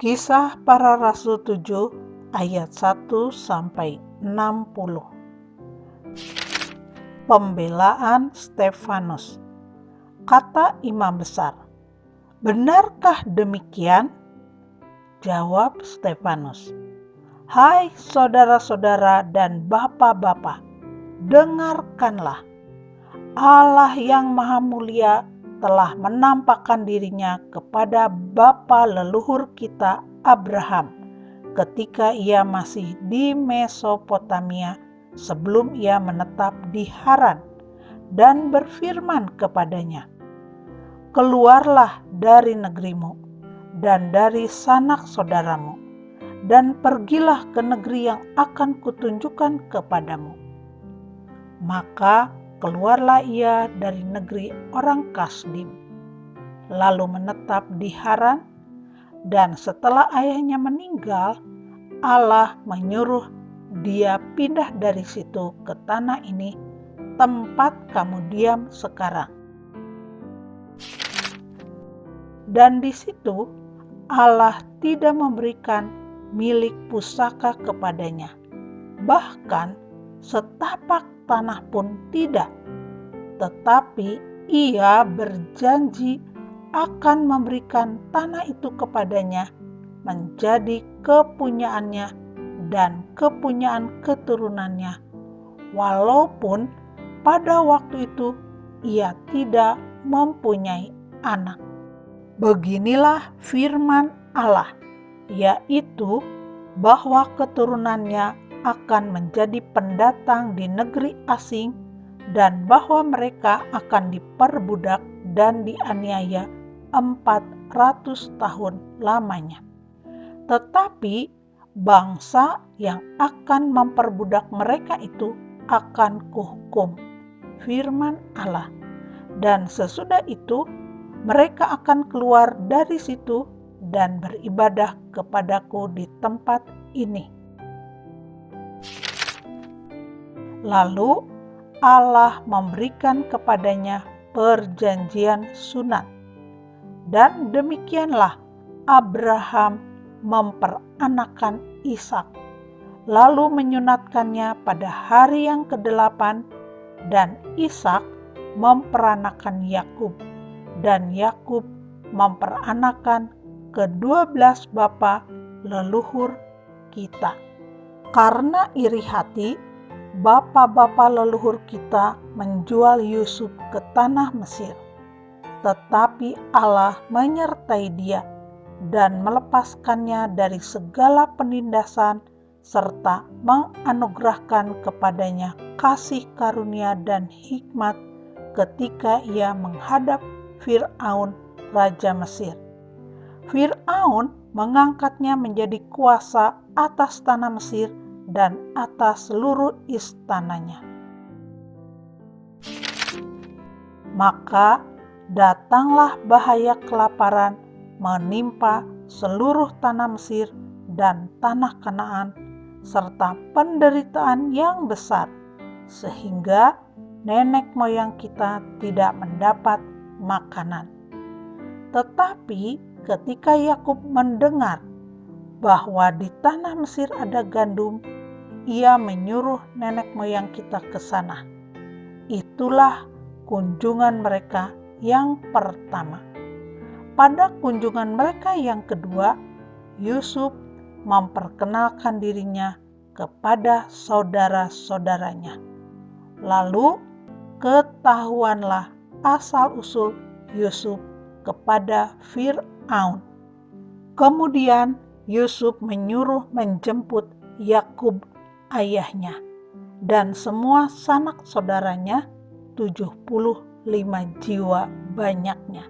Kisah Para Rasul 7 ayat 1 sampai 60. Pembelaan Stefanus. Kata imam besar, "Benarkah demikian?" Jawab Stefanus, "Hai saudara-saudara dan bapak-bapak, dengarkanlah. Allah yang Maha Mulia telah menampakkan dirinya kepada bapa leluhur kita Abraham ketika ia masih di Mesopotamia sebelum ia menetap di Haran, dan berfirman kepadanya, 'Keluarlah dari negerimu dan dari sanak saudaramu, dan pergilah ke negeri yang akan kutunjukkan kepadamu.' Maka keluarlah ia dari negeri orang Kasdim, lalu menetap di Haran, dan setelah ayahnya meninggal, Allah menyuruh dia pindah dari situ ke tanah ini, tempat kamu diam sekarang. Dan di situ Allah tidak memberikan milik pusaka kepadanya, bahkan setapak tanah pun tidak, tetapi ia berjanji akan memberikan tanah itu kepadanya menjadi kepunyaannya dan kepunyaan keturunannya, walaupun pada waktu itu ia tidak mempunyai anak. Beginilah firman Allah, yaitu bahwa keturunannya akan menjadi pendatang di negeri asing, dan bahwa mereka akan diperbudak dan dianiaya 400 tahun lamanya. Tetapi bangsa yang akan memperbudak mereka itu akan kuhukum, firman Allah, dan sesudah itu mereka akan keluar dari situ dan beribadah kepadaku di tempat ini. Lalu Allah memberikan kepadanya perjanjian sunat, dan demikianlah Abraham memperanakan Ishak, lalu menyunatkannya pada hari yang ke-8, dan Ishak memperanakan Yakub, dan Yakub memperanakan ke-12 bapa leluhur kita. Karena iri hati, bapa-bapa leluhur kita menjual Yusuf ke tanah Mesir, tetapi Allah menyertai dia dan melepaskannya dari segala penindasan serta menganugerahkan kepadanya kasih karunia dan hikmat ketika ia menghadap Fir'aun, raja Mesir. Fir'aun mengangkatnya menjadi kuasa atas tanah Mesir dan atas seluruh istananya. Maka datanglah bahaya kelaparan menimpa seluruh tanah Mesir dan tanah Kanaan, serta penderitaan yang besar, sehingga nenek moyang kita tidak mendapat makanan. Tetapi ketika Yakub mendengar bahwa di tanah Mesir ada gandum, ia menyuruh nenek moyang kita ke sana. Itulah kunjungan mereka yang pertama. Pada kunjungan mereka yang kedua, Yusuf memperkenalkan dirinya kepada saudara-saudaranya. Lalu ketahuanlah asal-usul Yusuf kepada Fir'aun. Kemudian Yusuf menyuruh menjemput Yakub ayahnya dan semua sanak saudaranya, 75 jiwa banyaknya.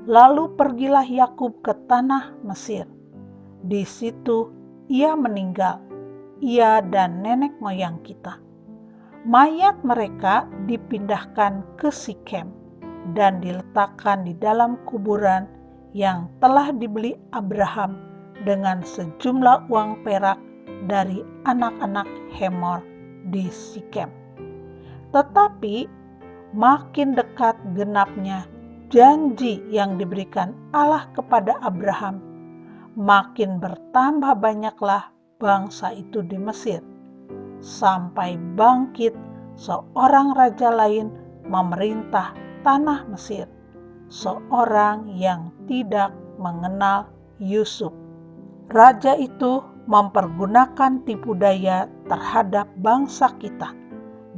Lalu pergilah Yakub ke tanah Mesir. Di situ ia meninggal, ia dan nenek moyang kita. Mayat mereka dipindahkan ke Sikem dan diletakkan di dalam kuburan yang telah dibeli Abraham dengan sejumlah uang perak dari anak-anak Hemor di Sikem. Tetapi makin dekat genapnya janji yang diberikan Allah kepada Abraham, makin bertambah banyaklah bangsa itu di Mesir, sampai bangkit seorang raja lain memerintah tanah Mesir, seorang yang tidak mengenal Yusuf. Raja itu mempergunakan tipu daya terhadap bangsa kita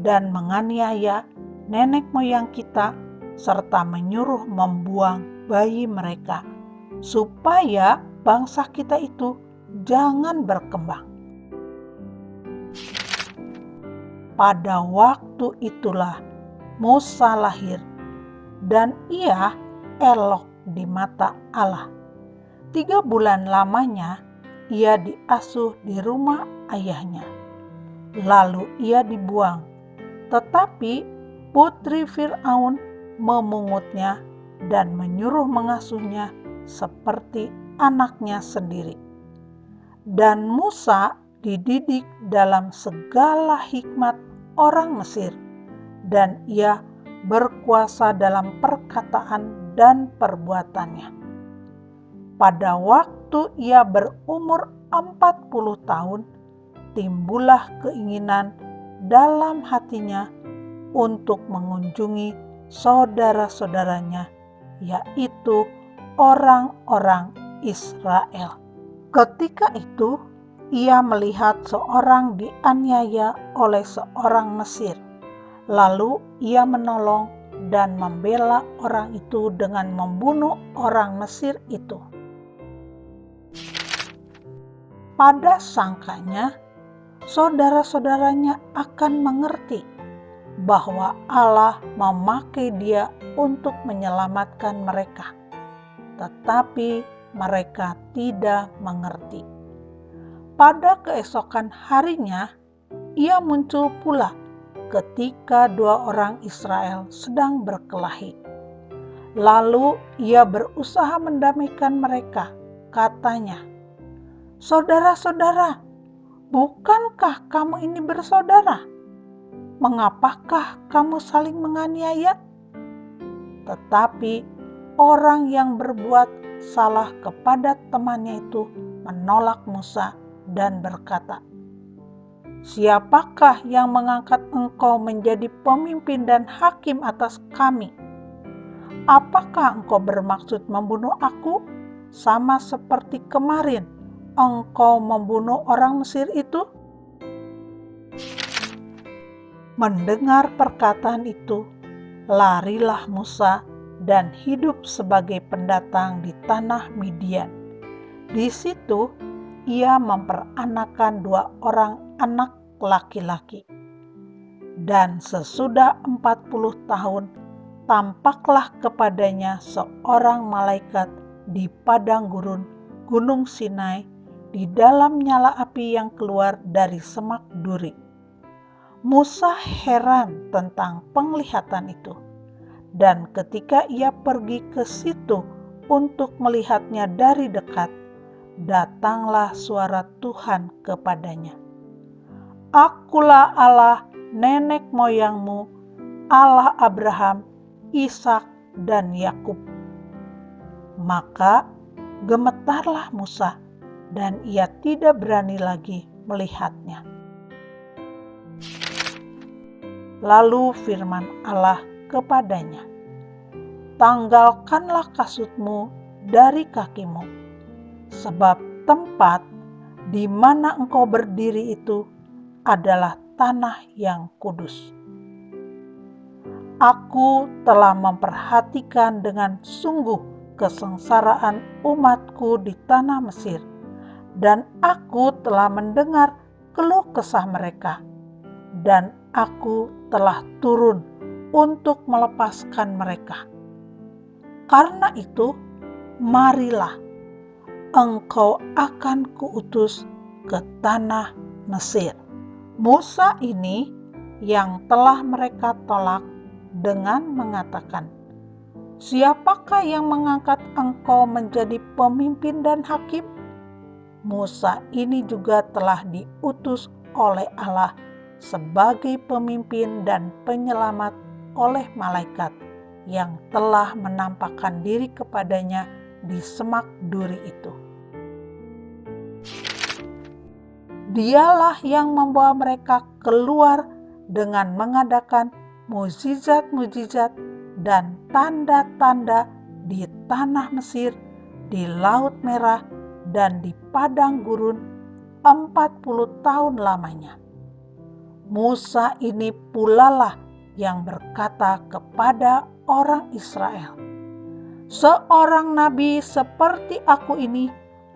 dan menganiaya nenek moyang kita, serta menyuruh membuang bayi mereka, supaya bangsa kita itu jangan berkembang. Pada waktu itulah Musa lahir, dan ia elok di mata Allah. 3 bulan lamanya ia diasuh di rumah ayahnya. Lalu ia dibuang, tetapi putri Fir'aun memungutnya dan menyuruh mengasuhnya seperti anaknya sendiri. Dan Musa dididik dalam segala hikmat orang Mesir, dan ia berkuasa dalam perkataan dan perbuatannya. Pada waktu ia berumur 40 tahun, timbullah keinginan dalam hatinya untuk mengunjungi saudara-saudaranya, yaitu orang-orang Israel. Ketika itu, ia melihat seorang dianiaya oleh seorang Mesir. Lalu ia menolong dan membela orang itu dengan membunuh orang Mesir itu. Pada sangkanya, saudara-saudaranya akan mengerti bahwa Allah memakai dia untuk menyelamatkan mereka, tetapi mereka tidak mengerti. Pada keesokan harinya, ia muncul pula ketika 2 orang Israel sedang berkelahi. Lalu ia berusaha mendamaikan mereka. Katanya, "Saudara-saudara, bukankah kamu ini bersaudara? Mengapakah kamu saling menganiaya?" Tetapi orang yang berbuat salah kepada temannya itu menolak Musa dan berkata, "Siapakah yang mengangkat engkau menjadi pemimpin dan hakim atas kami? Apakah engkau bermaksud membunuh aku, sama seperti kemarin engkau membunuh orang Mesir itu?" Mendengar perkataan itu, larilah Musa dan hidup sebagai pendatang di tanah Midian. Di situ ia memperanakan 2 orang anak laki-laki. Dan sesudah 40 tahun, tampaklah kepadanya seorang malaikat di padang gurun Gunung Sinai, di dalam nyala api yang keluar dari semak duri. Musa heran tentang penglihatan itu, dan ketika ia pergi ke situ untuk melihatnya dari dekat, datanglah suara Tuhan kepadanya. "Akulah Allah nenek moyangmu, Allah Abraham, Ishak, dan Yakub." Maka gemetarlah Musa, dan ia tidak berani lagi melihatnya. Lalu firman Allah kepadanya, "Tanggalkanlah kasutmu dari kakimu, sebab tempat di mana engkau berdiri itu adalah tanah yang kudus. Aku telah memperhatikan dengan sungguh kesengsaraan umatku di tanah Mesir, dan aku telah mendengar keluh kesah mereka, dan aku telah turun untuk melepaskan mereka. Karena itu, marilah, engkau akan kuutus ke tanah Mesir." Musa ini yang telah mereka tolak dengan mengatakan, "Siapakah yang mengangkat engkau menjadi pemimpin dan hakim?" Musa ini juga telah diutus oleh Allah sebagai pemimpin dan penyelamat oleh malaikat, yang telah menampakkan diri kepadanya di semak duri itu. Dialah yang membawa mereka keluar dengan mengadakan mukjizat-mukjizat dan tanda-tanda di tanah Mesir, di Laut Merah, dan di padang gurun 40 tahun lamanya. Musa ini pulalah yang berkata kepada orang Israel, "Seorang nabi seperti aku ini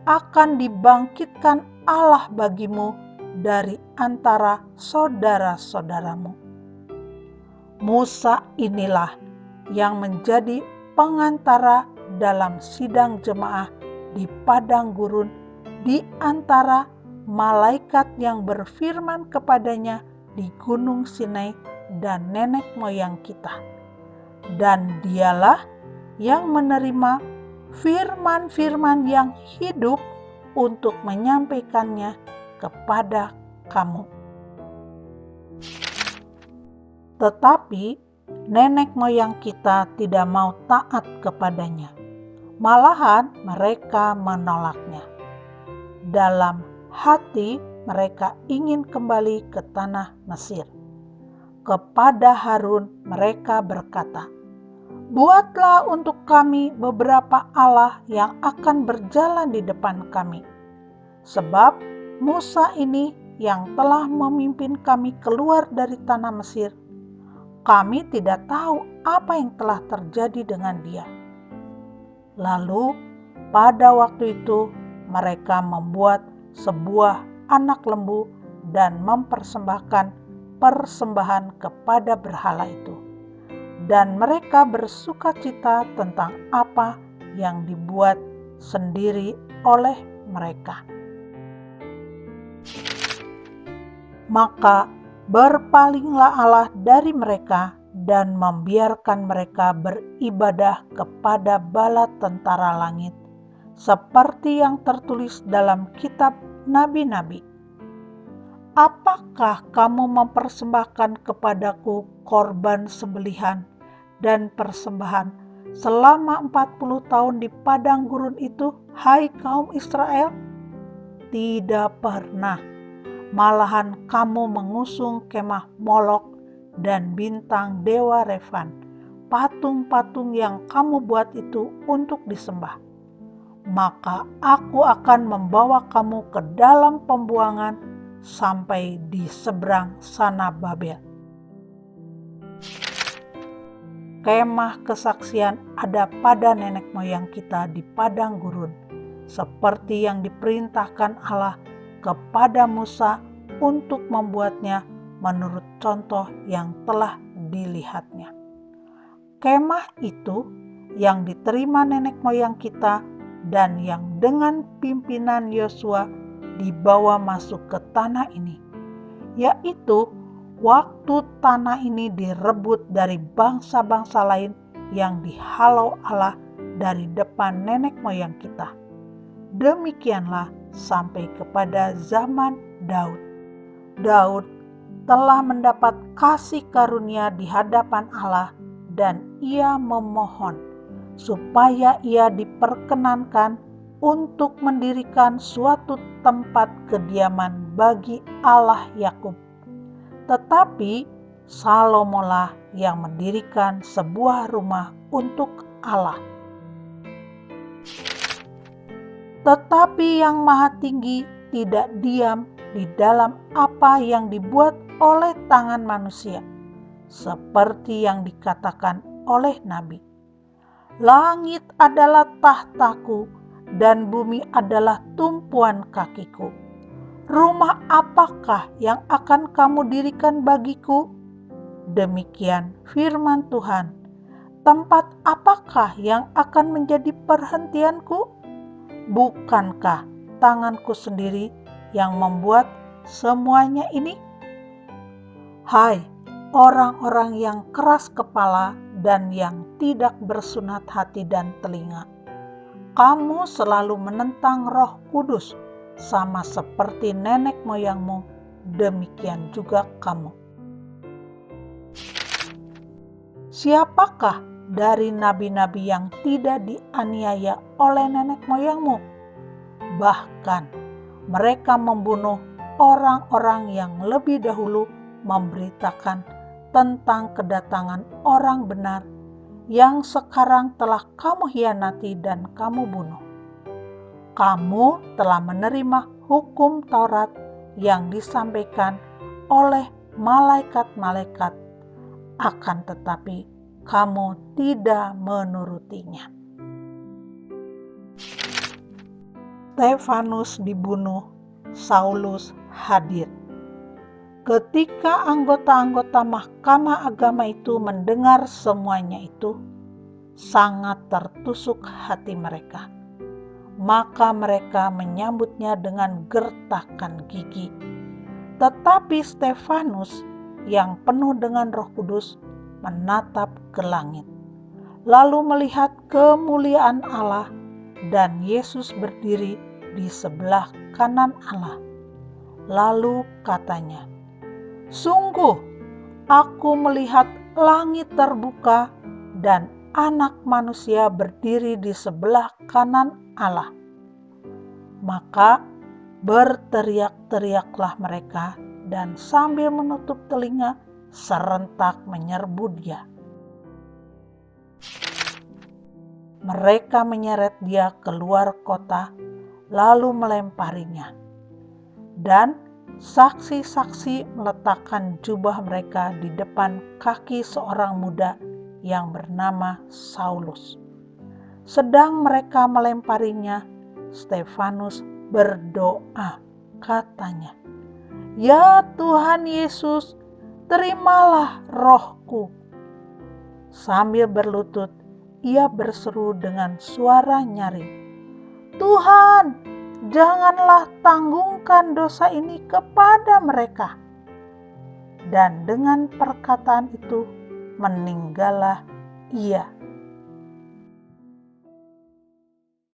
akan dibangkitkan Allah bagimu dari antara saudara-saudaramu." Musa inilah yang menjadi pengantara dalam sidang jemaah di padang gurun di antara malaikat yang berfirman kepadanya di Gunung Sinai dan nenek moyang kita. Dan dialah yang menerima firman-firman yang hidup untuk menyampaikannya kepada kamu. Tetapi nenek moyang kita tidak mau taat kepadanya. Malahan mereka menolaknya. Dalam hati mereka ingin kembali ke tanah Mesir. Kepada Harun mereka berkata, "Buatlah untuk kami beberapa Allah yang akan berjalan di depan kami. Sebab Musa ini yang telah memimpin kami keluar dari tanah Mesir. Kami tidak tahu apa yang telah terjadi dengan dia." Lalu pada waktu itu mereka membuat sebuah anak lembu dan mempersembahkan persembahan kepada berhala itu. Dan mereka bersukacita tentang apa yang dibuat sendiri oleh mereka. Maka berpalinglah Allah dari mereka dan membiarkan mereka beribadah kepada bala tentara langit, seperti yang tertulis dalam kitab nabi-nabi. "Apakah kamu mempersembahkan kepadaku korban sembelihan dan persembahan selama 40 tahun di padang gurun itu, hai kaum Israel? Tidak pernah. Malahan kamu mengusung kemah Molok dan bintang dewa Refan, patung-patung yang kamu buat itu untuk disembah. Maka aku akan membawa kamu ke dalam pembuangan sampai di seberang sana Babel." Kemah kesaksian ada pada nenek moyang kita di padang gurun, seperti yang diperintahkan Allah kepada Musa untuk membuatnya menurut contoh yang telah dilihatnya. Kemah itu yang diterima nenek moyang kita dan yang dengan pimpinan Yosua dibawa masuk ke tanah ini, yaitu waktu tanah ini direbut dari bangsa-bangsa lain yang dihalau Allah dari depan nenek moyang kita. Demikianlah sampai kepada zaman Daud. Daud telah mendapat kasih karunia di hadapan Allah dan ia memohon supaya ia diperkenankan untuk mendirikan suatu tempat kediaman bagi Allah Yakub. Tetapi Salomolah yang mendirikan sebuah rumah untuk Allah. Tetapi Yang Maha Tinggi tidak diam di dalam apa yang dibuat oleh tangan manusia, seperti yang dikatakan oleh Nabi, "Langit adalah tahtaku dan bumi adalah tumpuan kakiku. Rumah apakah yang akan kamu dirikan bagiku? Demikian firman Tuhan. Tempat apakah yang akan menjadi perhentianku? Bukankah tanganku sendiri yang membuat semuanya ini?" Hai orang-orang yang keras kepala dan yang tidak bersunat hati dan telinga, kamu selalu menentang Roh Kudus, sama seperti nenek moyangmu, demikian juga kamu. Siapakah dari nabi-nabi yang tidak dianiaya oleh nenek moyangmu. Bahkan mereka membunuh orang-orang yang lebih dahulu memberitakan tentang kedatangan orang benar yang sekarang telah kamu hianati dan kamu bunuh. Kamu telah menerima hukum Taurat yang disampaikan oleh malaikat-malaikat, akan tetapi kamu tidak menurutinya. Stefanus dibunuh, Saulus hadir. Ketika anggota-anggota Mahkamah Agama itu mendengar semuanya itu, sangat tertusuk hati mereka. Maka mereka menyambutnya dengan gertakan gigi. Tetapi Stefanus yang penuh dengan Roh Kudus menatap ke langit, lalu melihat kemuliaan Allah dan Yesus berdiri di sebelah kanan Allah. Lalu katanya, "Sungguh, aku melihat langit terbuka dan Anak Manusia berdiri di sebelah kanan Allah." Maka berteriak-teriaklah mereka dan sambil menutup telinga serentak menyerbu dia. Mereka menyeret dia keluar kota lalu melemparinya. Dan saksi-saksi meletakkan jubah mereka di depan kaki seorang muda yang bernama Saulus. Sedang mereka melemparinya, Stefanus berdoa, katanya, "Ya Tuhan Yesus, terimalah rohku." Sambil berlutut, ia berseru dengan suara nyaring, "Tuhan, janganlah tanggungkan dosa ini kepada mereka." Dan dengan perkataan itu meninggallah ia